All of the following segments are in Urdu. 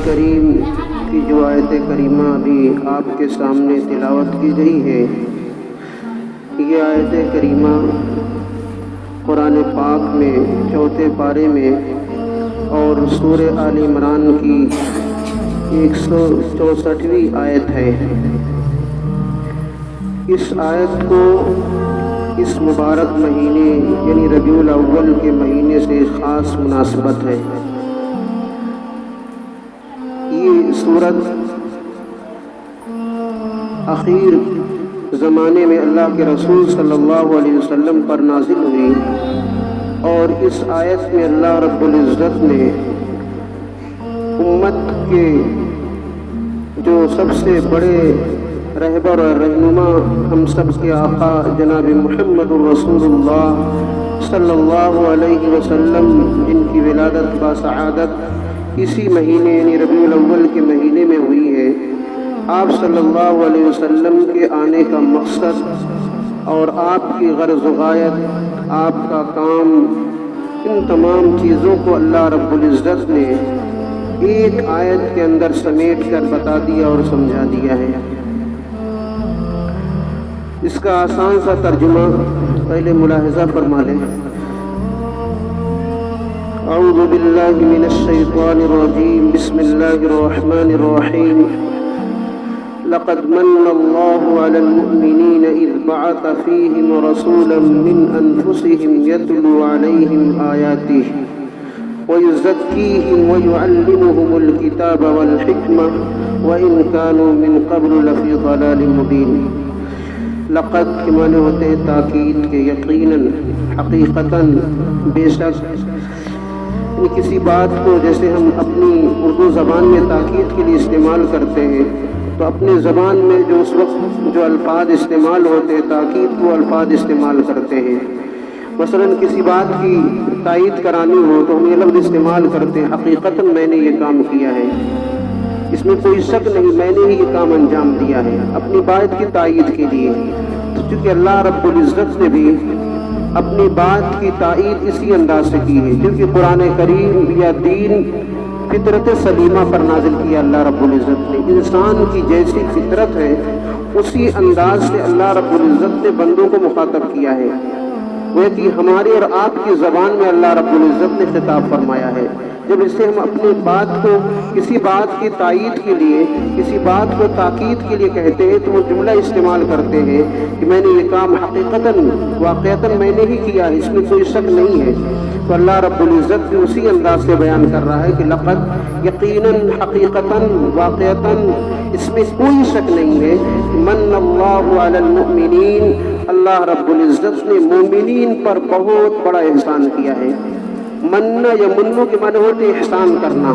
کریم کی جو آیت کریمہ ابھی آپ کے سامنے تلاوت کی گئی ہے، یہ آیت کریمہ قرآن پاک میں چوتھے پارے میں اور سورہ آل عمران کی 164ویں آیت ہے۔ اس آیت کو اس مبارک مہینے یعنی ربیع الاول کے مہینے سے خاص مناسبت ہے۔ یہ سورت اخیر زمانے میں اللہ کے رسول صلی اللہ علیہ وسلم پر نازل ہوئی، اور اس آیت میں اللہ رب العزت نے امت کے جو سب سے بڑے رہبر اور رہنما ہم سب کے آقا جناب محمد الرسول اللہ صلی اللہ علیہ وسلم، جن کی ولادت باسعادت اسی مہینے یعنی ربیع الاول کے مہینے میں ہوئی ہے، آپ صلی اللہ علیہ وسلم کے آنے کا مقصد اور آپ کی غرض و غایت، آپ کا کام، ان تمام چیزوں کو اللہ رب العزت نے ایک آیت کے اندر سمیٹ کر بتا دیا اور سمجھا دیا ہے۔ اس کا آسان سا ترجمہ پہلے ملاحظہ فرما لیں۔ اعوذ باللہ من الشیطان الرجیم، بسم اللہ الرحمن الرحیم۔ لقد من اللہ علی المؤمنین اذ بعث فیہم رسولا من انفسہم یتلو علیہم آیاتہ ویزکیہم ویعلمہم الکتاب والحکمہ وإن کانوا من قبل لفی ضلال مبین۔ لقد کے معنی ہوتے ہیں تاکید کے، یقیناً، حقیقتاً، بے شک۔ کسی بات کو جیسے ہم اپنی اردو زبان میں تاکید کے لیے استعمال کرتے ہیں، تو اپنے زبان میں جو اس وقت جو الفاظ استعمال ہوتے ہیں تاکید وہ الفاظ استعمال کرتے ہیں۔ مثلاً کسی بات کی تائید کرانی ہو تو ہم یہ لفظ استعمال کرتے ہیں، حقیقتاً میں نے یہ کام کیا ہے، اس میں کوئی شک نہیں، میں نے ہی یہ کام انجام دیا ہے، اپنی بات کی تائید کے لیے۔ کیونکہ اللہ رب العزت نے بھی اپنی بات کی تائید اسی انداز سے کی ہے، کیونکہ قرآن کریم یا دین فطرت سلیمہ پر نازل کیا اللہ رب العزت نے۔ انسان کی جیسی فطرت ہے اسی انداز سے اللہ رب العزت نے بندوں کو مخاطب کیا ہے، وہ کہ ہماری اور آپ کی زبان میں اللہ رب العزت نے خطاب فرمایا ہے۔ جب اس سے ہم اپنی بات کو کسی بات کی تائید کے لیے، کسی بات کو تاکید کے لیے کہتے ہیں تو وہ جملہ استعمال کرتے ہیں کہ میں نے یہ کام حقیقتاً، واقعتاً میں نے ہی کیا ہے، اس میں کوئی شک نہیں ہے۔ تو اللہ رب العزت بھی اسی انداز سے بیان کر رہا ہے کہ لقد، یقیناً، حقیقتاً، واقعتاً، اس میں کوئی شک نہیں ہے کہ من اللہ علی المؤمنین، اللہ رب العزت نے مومنین پر بہت بڑا احسان کیا ہے۔ مننا یا منو کے معنی ہوتے احسان کرنا،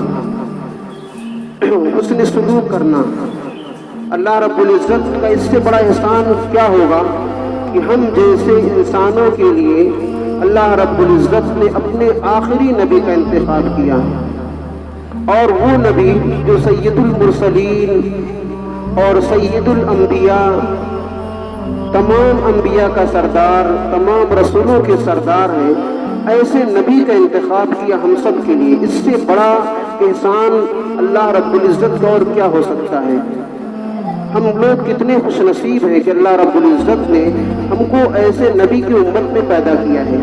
حسن سلوک کرنا۔ اللہ رب العزت کا اس سے بڑا احسان کیا ہوگا کہ ہم جیسے انسانوں کے لیے اللہ رب العزت نے اپنے آخری نبی کا انتخاب کیا، اور وہ نبی جو سید المرسلین اور سید الانبیاء، تمام انبیاء کا سردار، تمام رسولوں کے سردار ہیں، ایسے نبی کا انتخاب کیا ہم سب کے لیے۔ اس سے بڑا احسان اللہ رب العزت کا اور کیا ہو سکتا ہے؟ ہم لوگ کتنے خوش نصیب ہیں کہ اللہ رب العزت نے ہم کو ایسے نبی کی امت میں پیدا کیا ہے۔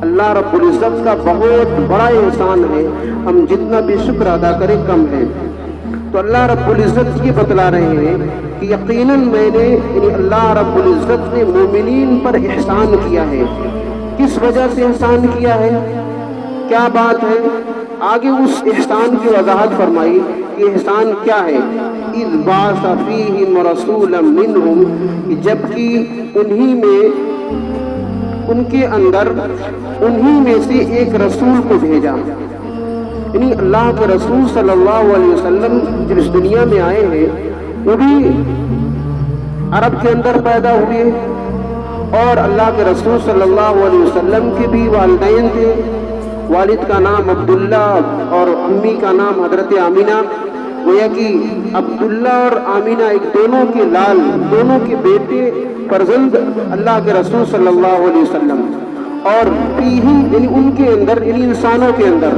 اللہ رب العزت کا بہت بڑا احسان ہے، ہم جتنا بھی شکر ادا کریں کم ہے۔ تو اللہ رب العزت یہ بتلا رہے ہیں کہ یقیناً میں نے، یعنی اللہ رب العزت نے مومنین پر احسان کیا ہے۔ کس وجہ سے احسان کیا ہے؟ کیا بات ہے؟ آگے اس احسان کی وضاحت فرمائی کہ احسان کیا ہے۔ اذ بعث فیہم رسولا منہم، جبکہ انہی میں، ان کے اندر انہی میں سے ایک رسول کو بھیجا، یعنی اللہ کے رسول صلی اللہ علیہ وسلم جب اس دنیا میں آئے ہیں وہ بھی عرب کے اندر پیدا ہوئے، اور اللہ کے رسول صلی اللہ علیہ وسلم کے بھی والدین تھے، والد کا نام عبداللہ اور امی کا نام حضرت آمینہ۔ گویا کہ عبداللہ اور آمینہ ایک دونوں کے لال، دونوں کے بیٹے فرزند اللہ کے رسول صلی اللہ علیہ وسلم، اور فیہم یعنی ان کے اندر، یعنی انسانوں کے اندر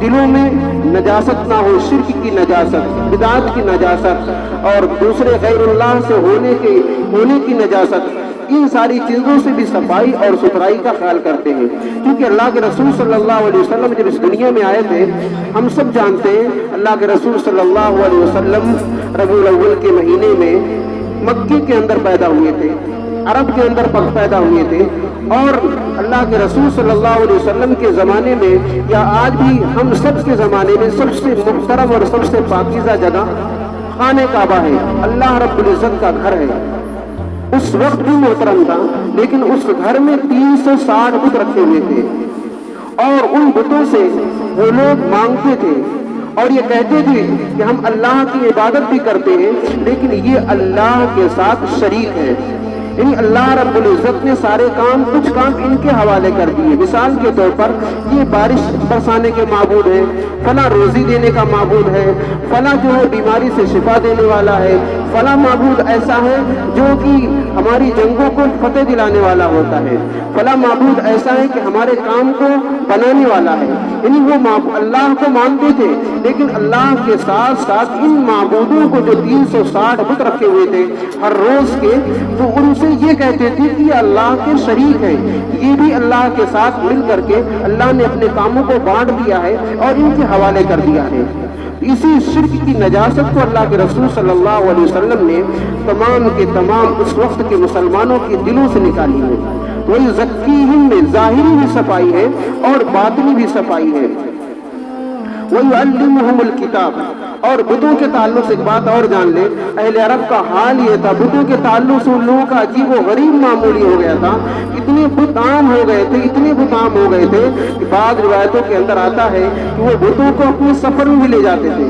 دلوں میں نجاست نہ ہو، شرک کی نجاست، بدعت کی نجاست اور دوسرے غیر اللہ سے ہونے کی نجاست، ان ساری چیزوں سے بھی صفائی اور ستھرائی کا خیال کرتے ہیں۔ کیونکہ اللہ کے رسول صلی اللہ علیہ وسلم جب اس دنیا میں آئے تھے، ہم سب جانتے ہیں اللہ کے رسول صلی اللہ علیہ وسلم ربیع الاول کے مہینے میں مکے کے اندر پیدا ہوئے تھے، عرب کے اندر پیدا ہوئے تھے، اور اللہ کے رسول صلی اللہ علیہ وسلم کے زمانے میں یا آج بھی ہم سب کے زمانے میں سب سے محترم اور سب سے پاکیزہ جگہ خانہ کعبہ ہے، اللہ رب العزت کا گھر ہے۔ اس وقت بھی محترم تھا، لیکن اس گھر میں 360 بت رکھے ہوئے تھے، اور ان بتوں سے وہ لوگ مانگتے تھے اور یہ کہتے تھے کہ ہم اللہ کی عبادت بھی کرتے ہیں لیکن یہ اللہ کے ساتھ شریک ہے، یعنی اللہ رب العزت نے سارے کام، کچھ کام ان کے حوالے کر دیے۔ مثال کے طور پر یہ بارش برسانے کے معبود ہے، فلاں روزی دینے کا معبود ہے، فلاں جو ہے بیماری سے شفا دینے والا ہے، فلاں معبود ایسا ہے جو کہ ہماری جنگوں کو فتح دلانے والا ہوتا ہے، فلاں معبود ایسا ہے کہ ہمارے کام کو بنانے والا ہے۔ یعنی وہ اللہ کو مانتے تھے، لیکن اللہ کے ساتھ ساتھ ان معبودوں کو جو 360 بت رکھے ہوئے تھے ہر روز کے، تو ان سے یہ کہتے تھے کہ یہ اللہ کے شریک ہیں، یہ بھی اللہ کے ساتھ مل کر کے اللہ نے اپنے کاموں کو بانٹ دیا ہے اور ان کے حوالے کر دیا ہے۔ اسی شرک کی نجاست کو اللہ کے رسول صلی اللہ علیہ وسلم نے تمام کے تمام اس وقت کے مسلمانوں کے دلوں سے نکالی ہے۔ وہی زکیہم میں ظاہری بھی صفائی ہے اور باطنی بھی صفائی ہے۔ وَيُعَلِّمُهُمُ الْكِتَابَ، اور بتوں کے تعلق سے ایک بات اور جان لیں، اہل عرب کا حال یہ تھا، بتوں کے تعلق سے ان لوگوں کا عجیب و غریب معمولی ہو گیا تھا، اتنے بت عام ہو گئے تھے، اتنے بت عام ہو گئے تھے کہ بعض روایتوں کے اندر آتا ہے کہ وہ بتوں کو اپنے سفر میں بھی لے جاتے تھے،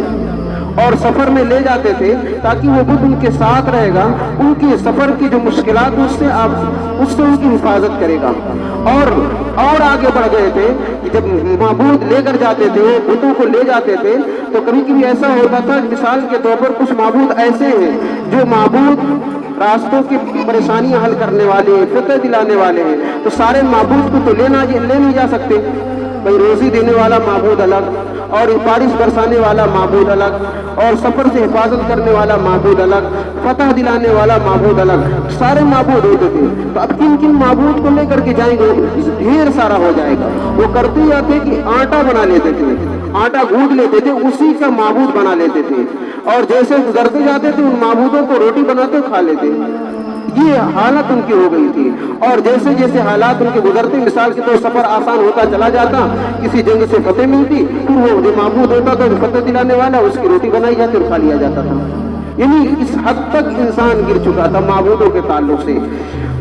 اور سفر میں لے جاتے تھے تاکہ وہ بت ان کے ساتھ رہے گا، ان کے سفر کی جو مشکلات اس سے ان کی حفاظت کرے گا۔ اور آگے بڑھ گئے تھے کہ جب معبود لے کر جاتے تھے، بتوں کو لے جاتے تھے، تو کبھی کبھی ایسا ہوتا تھا، مثال کے طور پر کچھ معبود ایسے ہیں جو معبود راستوں کی پریشانیاں حل کرنے والے ہیں، فتح دلانے والے ہیں، تو سارے معبود کو تو لے نہیں جا سکتے، بھئی روزی دینے والا معبود الگ، اور بارش برسانے والا معبود الگ، اور سفر سے حفاظت کرنے والا معبود الگ، فتح دلانے والا معبود الگ، سارے معبود ہوتے تھے۔ تو اب کن معبود کو لے کر کے جائیں گے، ڈھیر سارا ہو جائے گا۔ وہ کرتے یہ تھے کہ آٹا بنا لیتے تھے، آٹا گوندھ لیتے تھے، اسی کا معبود بنا لیتے تھے، اور جیسے گزرتے جاتے تھے ان معبودوں کو روٹی بناتے کھا لیتے۔ یہ حالت ان کی ہو گئی تھی، اور جیسے جیسے حالات ان کے گزرتے، مثال کے طور سفر آسان ہوتا چلا جاتا، کسی جنگ سے فتح ملتی، پھر وہ جو معبود ہوتا تھا فتح دلانے والا، اس کی روٹی بنائی جاتی اور کھا لیا جاتا تھا۔ یعنی اس حد تک انسان گر چکا تھا معبودوں کے تعلق سے۔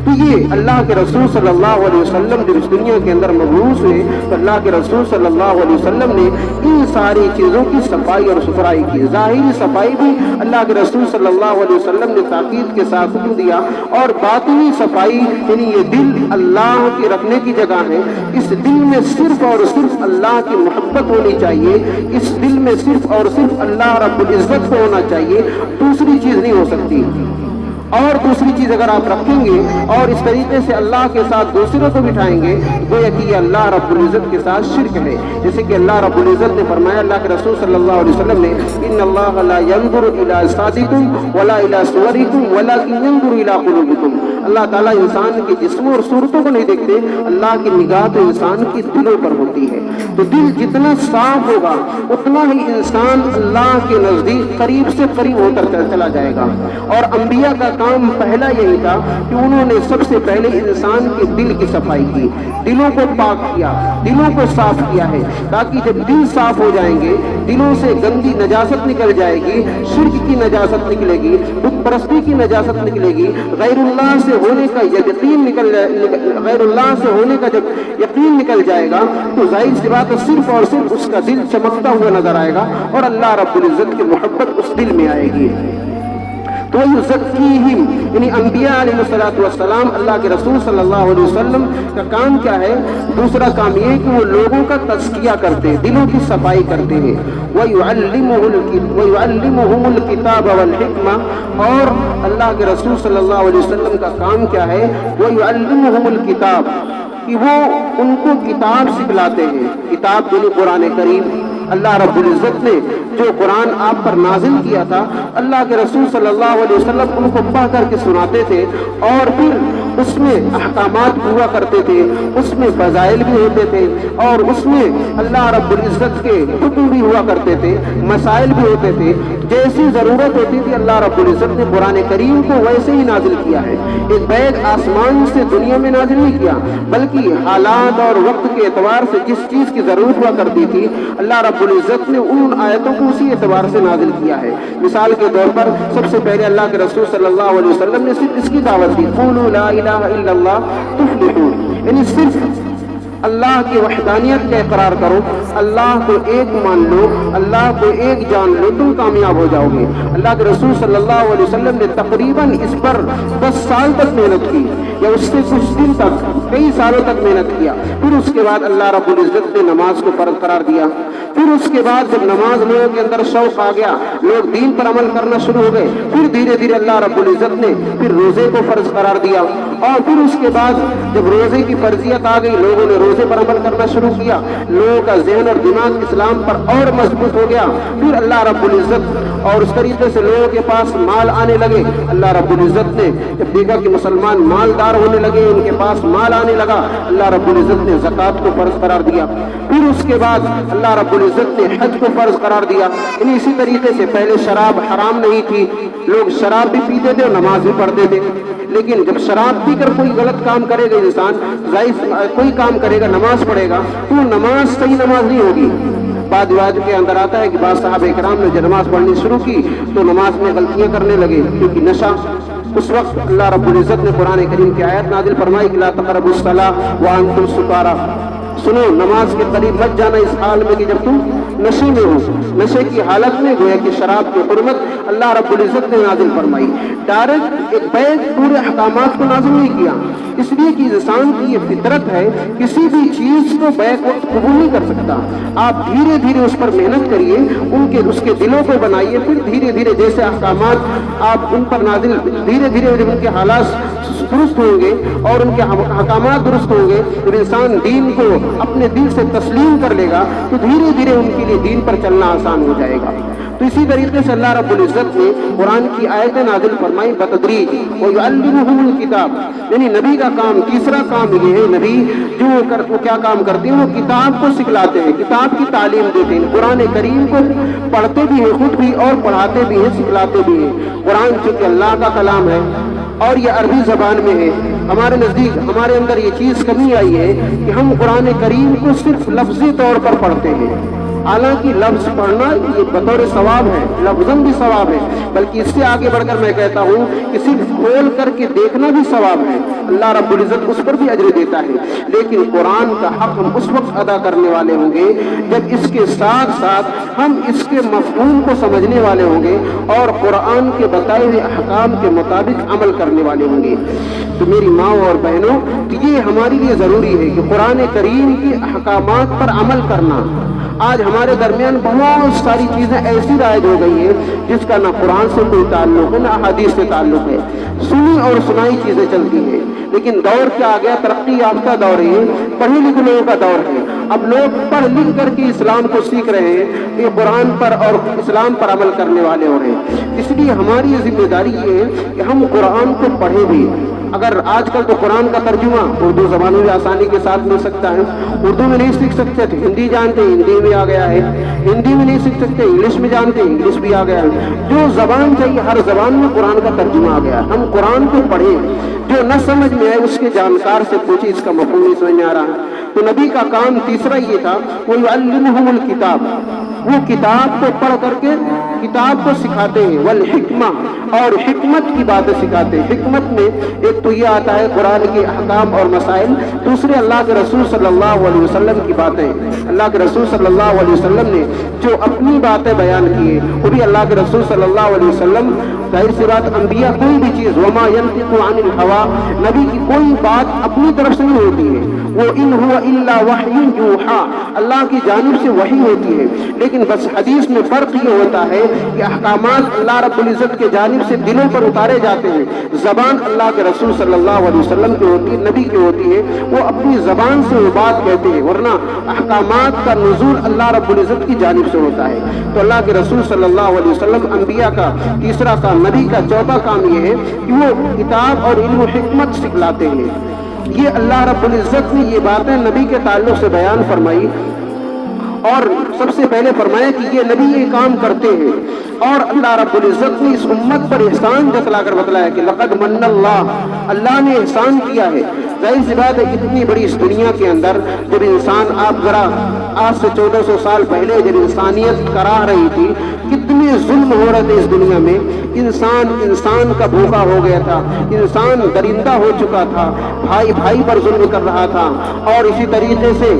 تو یہ اللہ کے رسول صلی اللہ علیہ وسلم جب اس دنیا کے اندر مبعوث ہوئے تو اللہ کے رسول صلی اللہ علیہ وسلم نے ان ساری چیزوں کی صفائی اور ستھرائی کی۔ ظاہری صفائی بھی اللہ کے رسول صلی اللہ علیہ وسلم نے تاکید کے ساتھ حکم دیا، اور باطنی صفائی یعنی یہ دل اللہ کے رکھنے کی جگہ ہے، اس دل میں صرف اور صرف اللہ کی محبت ہونی چاہیے، اس دل میں صرف اور صرف اللہ رب العزت کو ہونا چاہیے، دوسری چیز نہیں ہو سکتی۔ اور دوسری چیز اگر آپ رکھیں گے اور اس طریقے سے اللہ کے ساتھ دوسروں کو بٹھائیں گے، گویا کہ یہ اللہ رب العزت کے ساتھ شرک ہے۔ جیسے کہ اللہ رب العزت نے فرمایا، اللہ کے رسول صلی اللہ علیہ وسلم نے، ان اللہ لا ينظر الى اجسادکم ولا الى صورکم ولکن ينظر الى قلوبکم۔ اللہ تعالیٰ انسان کے جسموں اور صورتوں کو نہیں دیکھتے، اللہ کی نگاہ تو انسان کی دلوں پر ہوتی ہے۔ تو دل جتنا صاف ہوگا اتنا ہی انسان اللہ کے نزدیک قریب سے قریب ہوتا چلا جائے گا۔ اور انبیاء کا کام پہلا یہی تھا کہ انہوں نے سب سے پہلے انسان کے دل کی صفائی کی، دلوں کو پاک کیا، دلوں کو صاف کیا ہے، تاکہ جب دل صاف ہو جائیں گے، دلوں سے گندی نجاست نکل جائے گی، شرک کی نجاست نکلے گی، بت پرستی کی نجاست نکلے گی، غیر اللہ سے ہونے کا یقین غیر اللہ سے ہونے کا جب یقین نکل جائے گا تو ظاہر سی بات ہے صرف اور صرف اس کا دل چمکتا ہوا نظر آئے گا اور اللہ رب العزت کی محبت اس دل میں آئے گی۔ تو یزکیہم، یعنی انبیاء علیہ الصلوۃ والسلام، اللہ کے رسول صلی اللہ علیہ وسلم کا کام کیا ہے؟ دوسرا کام یہ کہ وہ لوگوں کا تزکیہ کرتے ہیں، دلوں کی صفائی کرتے ہیں۔ وَيُعَلِّمُهُمُ الْكِتَابَ وَالْحِکْمَةَ، اور اللہ کے رسول صلی اللہ علیہ وسلم کا کام کیا ہے؟ وَيُعَلِّمُهُمُ الْكِتَابَ، کہ وہ ان کو کتاب سکھلاتے ہیں۔ کتاب یعنی قرآن کریم، اللہ رب العزت نے جو قرآن آپ پر نازل کیا تھا اللہ کے رسول صلی اللہ علیہ وسلم ان کو پڑھ کر کے سناتے تھے اور پھر اس میں احکامات ہوا کرتے تھے، اس میں فضائل بھی ہوتے تھے اور اس میں اللہ رب العزت کے حکم بھی ہوا کرتے تھے، مسائل بھی ہوتے تھے۔ جیسی ضرورت ہوتی تھی اللہ رب العزت نے قرآن کریم کو ویسے ہی نازل کیا ہے۔ ایک بیگ آسمان سے دنیا میں نازل نہیں کیا، بلکہ حالات اور وقت کے اعتبار سے جس چیز کی ضرورت ہوا کرتی تھی اللہ رب العزت نے ان آیتوں کو اسی اعتبار سے نازل کیا ہے۔ مثال کے طور پر سب سے پہلے اللہ کے رسول صلی اللہ علیہ وسلم نے صرف اس کی دعوت دی، قولوا لا الہ الا اللہ تفلحون، یعنی صرف اللہ کی وحدانیت کا اقرار کرو، اللہ کو ایک مان لو، اللہ کو ایک جان لو، تم کامیاب ہو جاؤ گے۔ اللہ کے رسول صلی اللہ علیہ وسلم نے تقریباً اس پر 10 سال تک محنت کی، یا اس سے کچھ دن تک، کئی سالوں تک محنت کیا۔ پھر اس کے بعد اللہ رب العزت نے نماز کو فرض قرار دیا۔ پھر اس کے بعد جب نماز لوگوں کے اندر شوق آ گیا، لوگ دین پر عمل کرنا شروع ہو گئے، پھر دھیرے دھیرے اللہ رب العزت نے پھر روزے کو فرض قرار دیا، اور پھر اس کے بعد جب روزے کی فرضیت آ گئی لوگوں نے روزے پر عمل کرنا شروع کیا، لوگوں کا ذہن اور دماغ اسلام پر اور مضبوط ہو گیا۔ پھر اللہ رب العزت اور اس طریقے سے لوگوں کے پاس مال آنے لگے، اللہ رب العزت نے جب دیکھا کہ مسلمان مالدار ہونے لگے، ان کے پاس مال آنے لگا، اللہ رب العزت نے زکوٰۃ کو فرض قرار دیا۔ پھر اس کے بعد اللہ رب العزت نے حج کو فرض قرار دیا۔ یعنی اسی طریقے سے پہلے شراب حرام نہیں تھی، لوگ شراب بھی پیتے تھے اور نماز بھی پڑھتے تھے، لیکن جب شراب پی کر کوئی غلط کام کرے گا انسان، کوئی کام کرے گا، نماز پڑھے گا، تو نماز صحیح نماز نہیں ہوگی۔ بعد روایت کے اندر آتا ہے کہ بعض صحابہ کرام نے جب نماز پڑھنی شروع کی تو نماز میں غلطیاں کرنے لگے، کیونکہ نشہ۔ اس وقت اللہ رب العزت نے قرآن کریم کی آیت نازل فرمائی کہ لا تقربوا الصلاۃ وانتم سکارى، سنو نماز کے قریب مت جانا اس حال میں کہ جب تم نشے میں ہو، نشے کی حالت میں گویا کہ شراب کی حرمت اللہ رب العزت نے نازل فرمائی۔ ڈائریکٹ ایک بیگ پورے احکامات کو نازل نہیں کیا، اس لیے کہ انسان کی یہ فطرت ہے کسی بھی چیز کو بیک وقت قبول نہیں کر سکتا۔ آپ دھیرے دھیرے اس پر محنت کریے، اس کے دلوں کو بنائیے، پھر دھیرے دھیرے جیسے احکامات آپ ان پر نازل، دھیرے دھیرے جب ان کے حالات درست ہوں گے اور ان کے احکامات درست ہوں گے، جب انسان دین کو اپنے دل سے تسلیم کر لے گا تو دھیرے دھیرے ان کے لیے دین پر چلنا آسان ہو جائے گا۔ تو اسی طریقے سے اللہ رب العزت نے قرآن کی آیتیں نازل فرمائی بتدریج، وَيُعَلِّمُهُمُ الْكِتَابَ، یعنی نبی کا کام، تیسرا کام یہ ہے، نبی جو وہ کیا کام کرتے ہیں، وہ کتاب کو سکھلاتے ہیں، کتاب کی تعلیم دیتے ہیں، قرآن کریم کو پڑھتے بھی ہیں خود بھی اور پڑھاتے بھی ہیں، سکھلاتے بھی ہیں۔ قرآن چونکہ اللہ کا کلام ہے اور یہ عربی زبان میں ہے، ہمارے نزدیک ہمارے اندر یہ چیز کمی آئی ہے کہ ہم قرآن کریم کو صرف لفظی طور پر پڑھتے ہیں، حالانکہ لفظ پڑھنا یہ بطور ثواب ہے، لفظاً بھی ثواب ہے، بلکہ اس سے آگے بڑھ کر میں کہتا ہوں کہ صرف کھول کر کے دیکھنا بھی ثواب ہے، اللہ رب العزت اس پر بھی اجر دیتا ہے۔ لیکن قرآن کا حق ہم اس وقت ادا کرنے والے ہوں گے جب اس کے ساتھ ساتھ ہم اس کے مفہوم کو سمجھنے والے ہوں گے اور قرآن کے بتائے ہوئے احکام کے مطابق عمل کرنے والے ہوں گے۔ تو میری ماں اور بہنوں، یہ ہمارے لیے ضروری ہے کہ قرآن کریم کے احکامات پر عمل کرنا۔ آج ہمارے درمیان بہت ساری چیزیں ایسی رائج ہو گئی ہیں جس کا نہ قرآن سے کوئی تعلق ہے نہ احادیث سے تعلق ہے، سنی اور سنائی چیزیں چلتی ہیں۔ لیکن دور کیا آ گیا، ترقی یافتہ دور ہے، پڑھے لکھے لوگوں کا دور ہے۔ اب لوگ پڑھ لکھ کر کے اسلام کو سیکھ رہے ہیں، یہ قرآن پر اور اسلام پر عمل کرنے والے ہو رہے ہیں۔ اس لیے ہماری ذمہ داری یہ ہے کہ ہم قرآن کو پڑھیں بھی۔ اگر آج کل تو قرآن کا ترجمہ اردو زبانوں میں آسانی کے ساتھ مل سکتا ہے، اردو میں نہیں سیکھ سکتے تو ہندی جانتے ہیں، ہندی میں آ گیا ہے، ہندی میں نہیں سیکھ سکتے انگلش میں جانتے ہیں، انگلش بھی آ گیا ہے، جو زبان چاہیے ہر زبان میں قرآن کا ترجمہ آ گیا ہے۔ ہم قرآن کو پڑھیں، جو نہ سمجھ میں آئے اس کے جانکار سے پوچھیں اس کا مفہوم نہیں سمجھ میں آ رہا ہے۔ تو نبی کا کام تیسرا یہ تھا، وَيُعَلِّمُهُمُ الْكِتَابَ، وہ کتاب کو پڑھ کر کے کتاب کو سکھاتے ہیں، والحکمہ، اور حکمت کی باتیں سکھاتے ہیں۔ حکمت میں ایک تو یہ آتا ہے قرآن کے احکام اور مسائل، دوسرے اللہ کے رسول صلی اللہ علیہ وسلم کی باتیں۔ اللہ کے رسول صلی اللہ علیہ وسلم نے جو اپنی باتیں بیان کیے وہ بھی اللہ کے رسول صلی اللہ علیہ وسلم، ظاہر سی بات انبیاء کوئی بھی چیز، وما ينطق عن الهوى، نبی کی کوئی بات اپنی طرف سے نہیں ہوتی ہے، وہ ان ہوا الا وحی یوحا، اللہ کی جانب سے وحی ہوتی ہے، لیکن بس حدیث میں فرق یہ ہوتا ہے کہ احکامات اللہ رب العزت کے جانب سے دلوں پر اتارے جاتے ہیں، زبان اللہ کے رسول صلی اللہ علیہ وسلم کی ہوتی ہے، نبی کی ہوتی ہے، وہ اپنی زبان سے وہ بات کہتے ہیں، ورنہ احکامات کا نزول اللہ رب العزت کی جانب سے ہوتا ہے۔ تو اللہ کے رسول صلی اللہ علیہ وسلم انبیاء کا تیسرا کام، نبی کا چوتھا کام یہ ہے کہ وہ کتاب اور علم و حکمت سکھلاتے ہیں۔ یہ اللہ رب العزت نے یہ باتیں نبی کے تعلق سے بیان فرمائی، اور سب سے پہلے فرمایا کہ یہ نبی یہ کام کرتے ہیں، اور اللہ رب العزت نے اس امت پر احسان جتلا کر بتلایا کہ لقد من اللہ نے احسان کیا ہے۔ ظاہر سی بات ہے اتنی بڑی اس دنیا کے اندر جب انسان، آپ ذرا آج سے 1400 سال پہلے جب انسانیت کراہ رہی تھی، کتنے ظلم ہو رہے تھے اس دنیا میں، انسان کا بھوکا ہو گیا تھا، انسان درندہ ہو چکا تھا، بھائی پر ظلم کر رہا تھا، اور اسی طریقے سے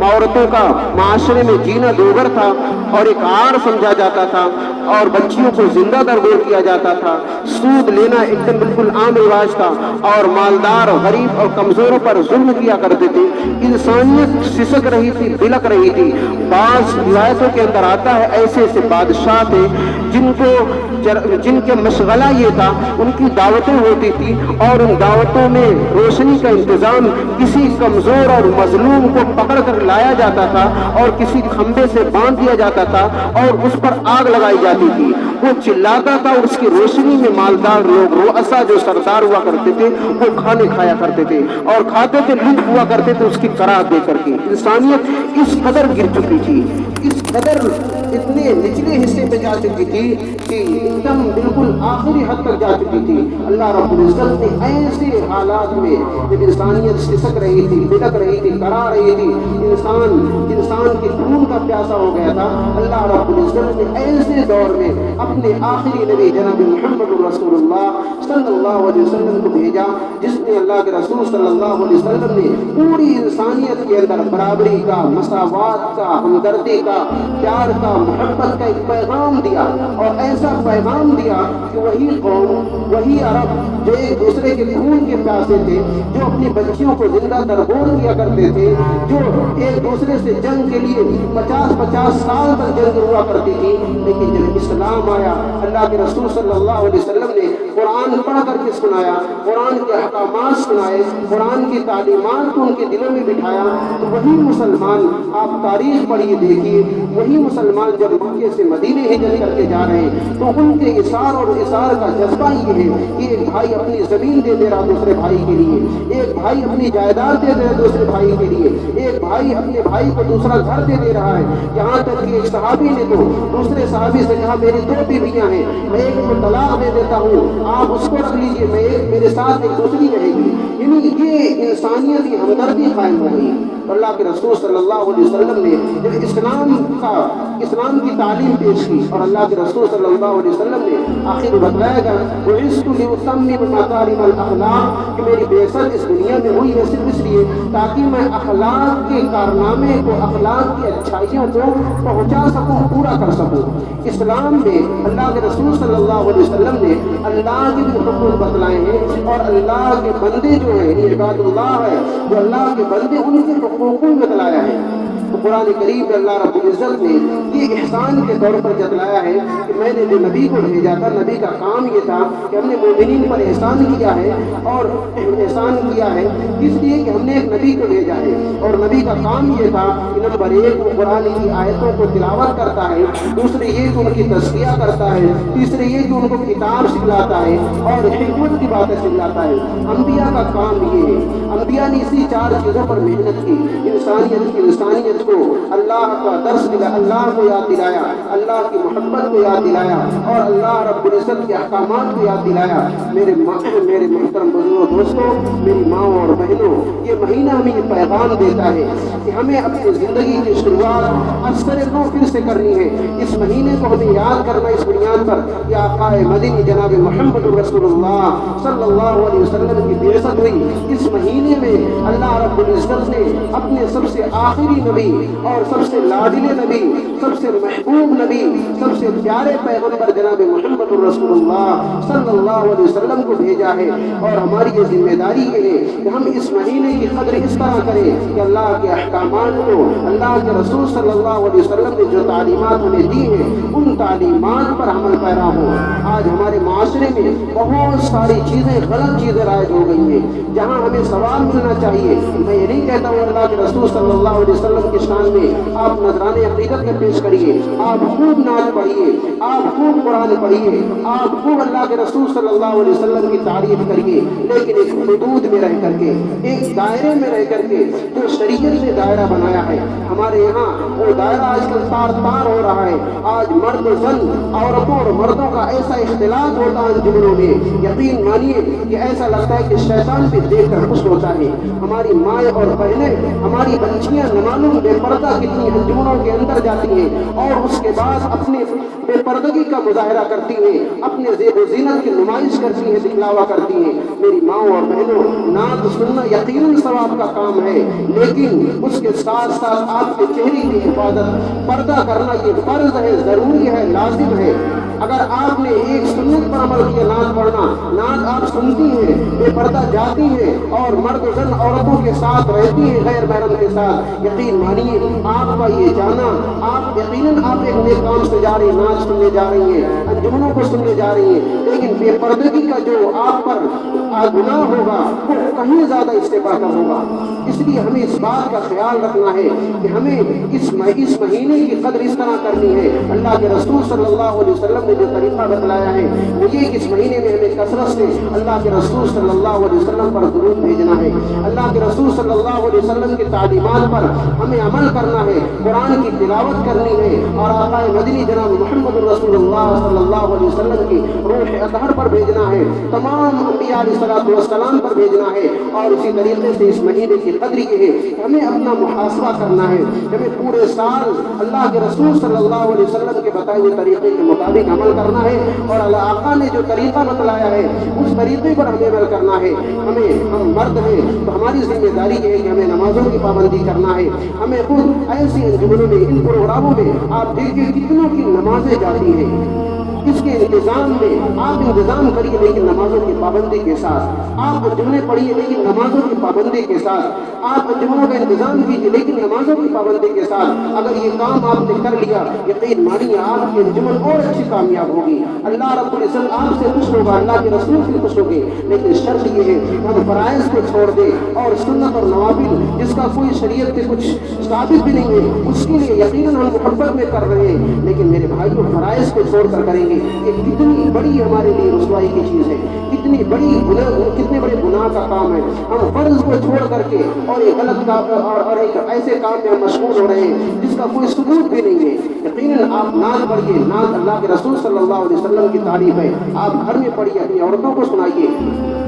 عورتوں کا معاشرے میں جینا دوگر تھا اور ایک عار سمجھا جاتا تھا، اور بچیوں کو زندہ درگور کیا جاتا تھا، سود لینا ایک دم بالکل عام رواج تھا، اور مالدار غریب اور کمزوروں پر ظلم کیا کرتے تھے، انسانیت سسک رہی تھی، بلک رہی تھی۔ بعض روایتوں کے اندر آتا ہے ایسے ایسے بادشاہ تھے جن کے مشغلہ یہ تھا، ان کی دعوتیں ہوتی تھی، اور ان دعوتوں میں روشنی کا انتظام کسی کمزور اور مظلوم کو پکڑ کر لایا جاتا تھا اور کسی کھمبے سے باندھ دیا جاتا تھا اور اس پر آگ لگائی جاتی تھی، وہ چلاتا تھا، اور اس کی روشنی میں مالدار لوگ، رؤسا جو سردار ہوا کرتے تھے، وہ کھانے کھایا کرتے تھے اور کھاتے تھے، لطف ہوا کرتے تھے اس کی قرار دے کر کے۔ انسانیت اس قدر گر چکی تھی، اس قدر اتنے نچلے حصے پہ جا چکی تھی کہ ایک دم بالکل آخری حد تک جا چکی تھی۔ اللہ رب العزت نے ایسے حالات میں جب انسانیت سسک رہی تھی، بلک رہی تھی، کرا رہی تھی، انسان کے خون کا پیاسا ہو گیا تھا، اللہ رب العزت نے ایسے دور میں اپنے آخری نبی جناب محمد رسول اللہ صلی اللہ علیہ وسلم کو بھیجا، جس نے اللہ کے رسول صلی اللہ علیہ وسلم نے پوری انسانیت کے اندر برابری کا، مساوات کا، ہمدردی کا، پیار کا، محبت کا ایک پیغام دیا، اور ایسا پیغام دیا کہ وہی قوم، وہی عرب جو ایک دوسرے کے خون کے پیاسے تھے، جو اپنی بچیوں کو زندہ درگور کیا کرتے تھے، جو ایک دوسرے سے جنگ کے لیے 50 سال تک جنگ ہوا کرتی تھی، لیکن جب اسلام آیا، اللہ کے رسول صلی اللہ علیہ وسلم نے قرآن پڑھ کر کے سنایا، قرآن کے احکامات سنائے، قرآن کی تعلیمات کو ان کے دلوں میں بٹھایا، تو وہی مسلمان، آپ تاریخ پڑھیے دیکھیے، وہی مسلمان جب مکے سے مدینے ہجرت کر کے جا رہے ہیں تو ان کے اثار اور اثار کا جذبہ یہ ہے کہ ایک بھائی اپنی زمین دے دے رہا دوسرے بھائی کے لیے، ایک بھائی اپنی جائیداد دے دے رہا دوسرے بھائی کے لیے، ایک بھائی اپنے بھائی کو دوسرا گھر دے دے رہا ہے، یہاں تک کہ ایک صحابی نے تو دوسرے صحابی سے کہا میری 2 بیویاں ہیں، میں ایک کو طلاق دے دیتا ہوں، آپ اس کو رکھ لیجئے، میں ایک میرے ساتھ ایک دوسری رہے گی۔ یعنی یہ انسانیت کی ہمدردی قائم ہو گئی۔ اللہ کے رسول صلی اللہ علیہ وسلم نے جب اسلام کی تعلیم پیش کی، اور اللہ کے رسول صلی اللہ علیہ وسلم نے آخر بتلایا گا بعثت لأتمم مکارم الاخلاق، کہ میری بعثت اس دنیا میں ہوئی ہے صرف اس لیے تاکہ میں اخلاق کے کارنامے کو، اخلاق کی اچھائیوں کو پہنچا سکوں، پورا کر سکوں۔ اسلام میں اللہ کے رسول صلی اللہ علیہ وسلم نے اللہ کے بھی حقوق بتلائے ہیں، اور اللہ کے بندے جو ہیں، عباد اللہ ہے جو اللہ کے بندے، ان کے حقوق بھی بتلایا ہے۔ تو قرآن کریم میں اللہ رب العزت نے یہ احسان کے طور پر جتلایا ہے کہ میں نے جو نبی کو بھیجا تھا، نبی کا کام یہ تھا کہ ہم نے مومنین پر احسان کیا ہے، اور احسان کیا ہے اس لیے کہ ہم نے ایک نبی کو بھیجا ہے، اور نبی کا کام یہ تھا کہ نمبر 1 وہ قرآن کی آیتوں کو تلاوت کرتا ہے، دوسرے یہ کہ ان کی تزکیہ کرتا ہے، تیسرے یہ کہ ان کو کتاب سکھلاتا ہے اور حکمت کی باتیں سکھلاتا ہے۔ انبیاء کا کام یہ ہے، انبیاء نے اسی 4 چیزوں پر محنت کی، انسانیت کو اللہ کا درس دلایا، اللہ کو یاد دلایا، اللہ کی محبت کو یاد دلایا، اور اللہ رب العزت کے احکامات کو یاد دلایا۔ میرے محترم بزرگوں، دوستوں، میری ماں اور بہنوں، یہ مہینہ ہمیں یہ پیغام دیتا ہے کہ ہمیں اپنی زندگی کی شروعات اثر نو پھر سے کرنی ہے۔ اس مہینے کو ہمیں یاد کرنا اس بنیاد پر کہ آقا مدنی جناب محمد رسول اللہ صلی اللہ علیہ وسلم کی بعثت ہوئی۔ اس مہینے میں اللہ رب العزت نے اپنے سب سے آخری نبی نبی اور سب سے لاڈلے نبی، سب سے محبوب نبی، سب سے پیارے پیغمبر جناب محمد رسول اللہ صلی اللہ علیہ وسلم کو بھیجا ہے۔ اور ہماری یہ ذمہ داری یہ ہے کہ ہم اس مہینے کی قدر اس طرح کریں کہ اللہ کے احکامات کو، اللہ کے رسول صلی اللہ علیہ وسلم نے جو تعلیمات ہمیں دی ہیں ان تعلیمات پر عمل پیرا ہو۔ آج ہمارے معاشرے میں بہت ساری چیزیں، غلط چیزیں رائج ہو گئی ہیں جہاں ہمیں ثواب ملنا چاہیے۔ میں یہ نہیں کہتا ہوں اللہ کے رسول صلی اللہ علیہ وسلم کی شان میں آپ نذرانے عقیدت میں پیش کریے، آپ خوب نعت پڑھیے، آپ خوب قرآن پڑھیے، آپ خوب اللہ کے رسول صلی اللہ علیہ وسلم کی تعریف کریے، لیکن ایک حدود میں رہ کر کے، ایک دائرے میں رہ کر کے جو شریعت نے دائرہ بنایا ہے۔ ہمارے یہاں وہ دائرہ آج کل تار تار ہو رہا ہے۔ آج مرد و زن، عورتوں اور مردوں کا ایسا اختلاط ہوتا ہے انجمنوں میں، یقین مانیے کہ ایسا لگتا ہے کہ شیطان بھی دیکھ کر خوش ہوتا ہے۔ ہماری مائیں اور بہنیں، ہماری بچیاں نہ معلوم بے پردہ کتنی انجمنوں کے اندر جاتی ہیں اور اس کے بعد اپنے بے پردگی کا مظاہرہ کرتی ہیں، اپنے زیب و زینت کی نمائش کرتی ہیں، دکھلاوا کرتی ہیں۔ میری ماؤں اور بہنوں، نعت سننا یقیناً ثواب کا کام ہے، لیکن اس کے ساتھ ساتھ آپ کے چہرے کی حفاظت، پردہ کرنا یہ فرض ہے، ضروری ہے، لازم ہے۔ اگر آپ نے ایک سنت پر عمل کیا، نعت پڑھنا، نعت آپ سنتی ہیں، بے پردہ جاتی ہیں اور مرد زن عورتوں کے ساتھ رہتی ہیں غیر محرم کے ساتھ، یقین مانیے آپ کا یہ جانا، آپ یقیناً آپ ایک نیک کام سے جا رہی ہیں، نعت سننے جا رہی ہیں، انجمنوں کو سننے جا رہی ہیں، لیکن بے پردگی کا جو آپ پر گناہ ہوگا وہ کہیں زیادہ اس سے بڑھ کر ہوگا۔ اس لیے ہمیں اس بات کا خیال رکھنا ہے کہ ہمیں اس مہینے کی قدر اس طرح کرنی ہے۔ اللہ کے رسول صلی اللہ علیہ وسلم نے جو طریقہ بتلایا ہے وہ یہ کہ اس مہینے میں ہمیں کثرت سے اللہ کے رسول صلی اللہ علیہ وسلم پر درود بھیجنا ہے، اللہ کے رسول صلی اللہ علیہ وسلم کی تعلیمات پر ہمیں عمل کرنا ہے، قرآن کی تلاوت کرنی ہے اور آقا مدنی جناب محمد رسول اللہ صلی اللہ علیہ وسلم کی روح اطہر پر بھیجنا ہے، تمام انبیاء علیہ السلام پر بھیجنا ہے۔ اور اسی طریقے سے اس مہینے کی قدر یہ ہے کہ ہمیں اپنا محاسبہ کرنا ہے، ہمیں پورے سال اللہ کے رسول صلی اللہ علیہ وسلم کے بتائے ہوئے طریقے کے مطابق عمل کرنا ہے اور اللہ آقا نے جو طریقہ بتلایا ہے اس طریقے پر ہمیں عمل کرنا ہے۔ ہم مرد ہیں تو ہماری ذمہ داری یہ ہے کہ ہمیں نمازوں کی پابندی کرنا ہے۔ ہمیں خود ایسی انجمنوں میں، ان پروگراموں میں آپ دیکھیے کتنوں کی نمازیں جاتی ہیں، اس کے انتظام میں آپ انتظام کریے لیکن نمازوں کی پابندی کے ساتھ، آپ انجمنیں پڑھیے لیکن نمازوں کی پابندی کے ساتھ، آپ انجمنوں کا انتظام کیجیے لیکن نمازوں کی پابندی کے ساتھ۔ اگر یہ کام آپ نے کر لیا، یقین مانیے آپ کی انجمن اور اچھی کامیاب ہوگی، اللہ رب العزت آپ سے خوش ہوگا، اللہ کے رسول سے خوش ہوگی۔ لیکن شرط یہ ہے کہ ہم فرائض کو چھوڑ دیں اور سنت اور نوافل جس کا کوئی شریعت سے کچھ ثابت بھی نہیں ہے اس کے لیے یقیناً ہم محبت میں کر رہے ہیں، لیکن میرے بھائیوں فرائض کو چھوڑ کر کریں گے یہ کتنی بڑی ہمارے لیے رسوائی کی چیز ہے، کتنی بڑی کتنے بڑے گناہ کا کام ہے۔ ہم فرض کو چھوڑ کر کے اور ایک غلط کام اور ایک ایسے کام میں ہم مشغول ہو رہے ہیں جس کا کوئی ثبوت بھی نہیں ہے۔ یقیناً آپ نعت پڑھیے، نعت اللہ کے رسول صلی اللہ علیہ وسلم کی تعریف ہے، آپ گھر میں پڑھیے، اپنی عورتوں کو سنائیے،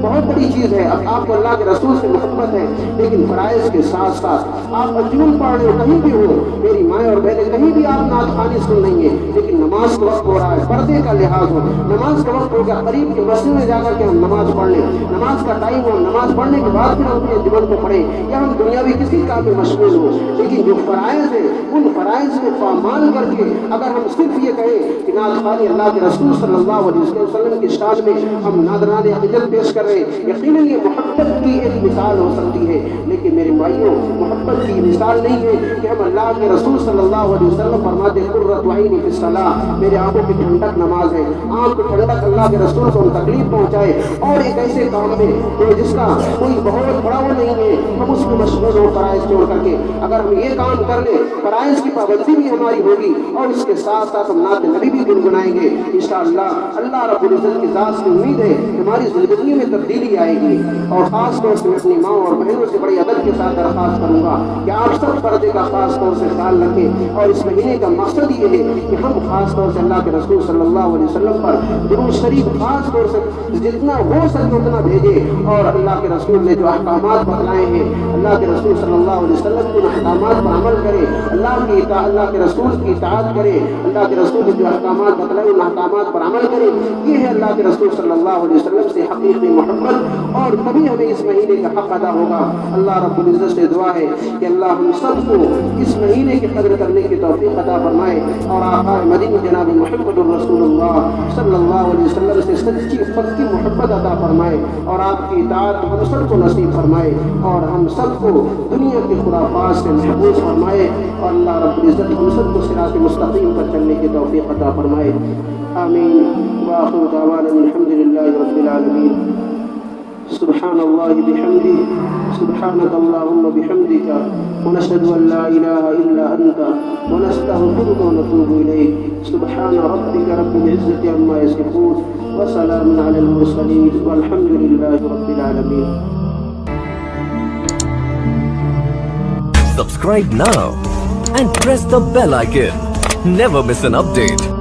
بہت بڑی چیز ہے۔ اب آپ کو اللہ کے رسول سے محبت ہے لیکن فرائض کے ساتھ ساتھ آپ انجمن پڑھ رہے ہو، کہیں بھی ہو میری مائیں اور بہنیں، کہیں بھی آپ نعت خوانی سن رہی ہیں لیکن نماز کا وقت ہو رہا ہے، پردے کا لحاظ ہو، نماز کا وقت ہو گیا، قریب کے مسجد میں جا کر کے ہم نماز پڑھ لیں، نماز کا ٹائم ہو، نماز پڑھنے کے بعد پھر ہم اپنے انجمن کو پڑھیں یا ہم دنیاوی کسی کام میں مشغول ہو، لیکن جو فرائض ہیں ان فرائض کو پامان کر کے اگر ہم صرف یہ کہیں کہ نعت خوانی اللہ کے رسول صلی اللہ علیہ وسلم کی شان میں ہم نذران عقیدت پیش کر رہے ہیں، یقیناً یہ محبت کی ایک مثال ہو سکتی ہے، لیکن میرے بھائیوں محبت کی مثال نہیں ہے کہ ہم اللہ کے رسول صلی اللہ علیہ وسلم فرماتے قرۃ عینی فی الصلاۃ، میرے آنکھوں کی ٹھنڈک نماز ہے، آنکھ کی ٹھنڈک اللہ کے رسول کو ہم تکلیف پہنچائے اور ایک ایسے کام میں جس کا کوئی بہت بڑا وہ نہیں ہے ہم اس میں مشغول ہو فرائض چھوڑ کر کے۔ اگر ہم یہ کام کر لیں فرائض کی پابندی بھی ہماری ہوگی اور اس کے ساتھ ساتھ ہم نعت نبی بھی گنگنائیں گے انشاءاللہ۔ اللہ رب العزت کی ذات سے امید ہے ہماری زندگی میں تبدیلی آئے گی۔ اور خاص طور سے میں اپنی ماں اور بہنوں سے بڑی ادب کے ساتھ درخواست کروں گا کہ آپ سب پردے کا خاص طور سے خیال رکھیں اور اس مہینے کا مقصد یہ ہے کہ ہم خاص طور سے اللہ کے رسول صلی اللہ علیہ وسلم پر درود شریف خاص طور سے جتنا ہو سکے اتنا بھیجے، اور اللہ کے رسول نے جو احکامات بتلائے ہیں اللہ کے رسول صلی اللہ علیہ وسلم ان احکامات پر عمل کرے، اللہ کے رسول کی اطاعت کرے، اللہ کے رسول نے جو احکامات بتلائے ان احکامات پر عمل کرے۔ یہ ہے اللہ کے رسول صلی اللہ علیہ وسلم سے حقیقی محبت، اور تبھی ہمیں اس مہینے کا حق ادا ہوگا۔ اللہ رب العزت سے دعا ہے کہ اللہ ہم سب کو اس مہینے کی قدر کرنے کی توفیق عطا فرمائے، اور آقا مدینہ جناب محمد الرسول اللہ صلی اللہ علیہ وسلم سے سچی پکی محبت عطا فرمائے، اور آپ کی اطاعت ہم سب کو نصیب فرمائے، اور ہم سب کو دنیا کے خرافات سے محفوظ فرمائے، اور اللہ رب العزت ہم سب کو صراط مستقیم پر چلنے کی توفیق عطا فرمائے۔ آمین۔ وآخر دعوانا الحمد للہ رب العالمین۔ سبحان اللہ بحمدہ، سبحانک اللہم بحمدک، ونشہد ان لا الہ الا انت، ونستغفرک ونتوب الیک۔ سبحان ربک رب العزة عما یصفون، وسلام علی المرسلین، والحمد للہ رب العالمین۔ Subscribe now and press the bell icon. Never miss an update.